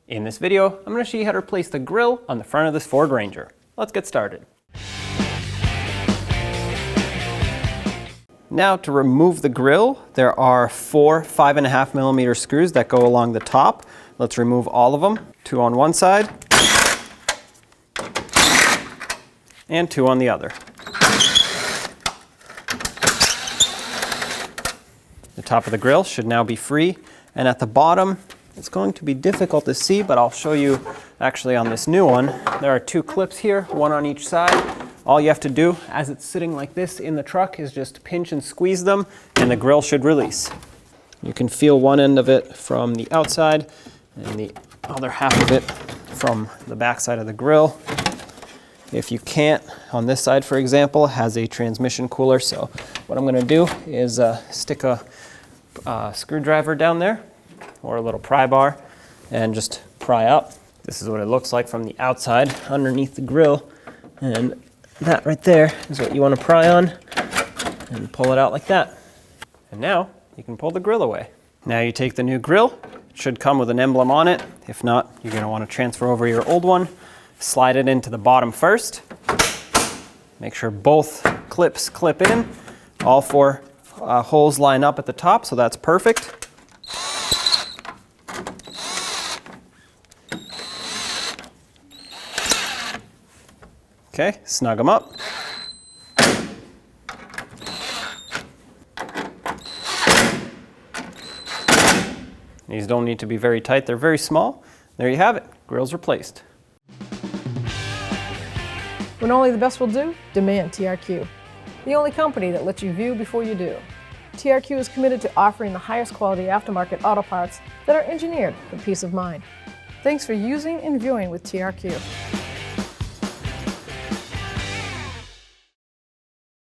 In this video, I'm going to show you how to replace the grill on the front of this Ford Ranger. Let's get started. Now to remove the grill, there are 4 5.5mm screws that go along the top. Let's remove all of them. 2 on one side and 2 on the other. The top of the grill should now be free, and at the bottom it's going to be difficult to see, but I'll show you actually on this new one. There are 2 clips here, 1 on each side. All you have to do as it's sitting like this in the truck is just pinch and squeeze them and the grill should release. You can feel one end of it from the outside and the other half of it from the back side of the grill. If you can't, on this side for example, has a transmission cooler, so what I'm going to do is stick a screwdriver down there or a little pry bar and just pry up. This is what it looks like from the outside underneath the grill, and that right there is what you want to pry on and pull it out like that. And now you can pull the grill away. Now you take the new grill. It should come with an emblem on it. If not, you're going to want to transfer over your old one. Slide it into the bottom first. Make sure both clips clip in. All 4 holes line up at the top, so that's perfect. Okay, snug them up. These don't need to be very tight, they're very small. There you have it, grill's replaced. When only the best will do, demand TRQ. The only company that lets you view before you do. TRQ is committed to offering the highest quality aftermarket auto parts that are engineered for peace of mind. Thanks for using and viewing with TRQ.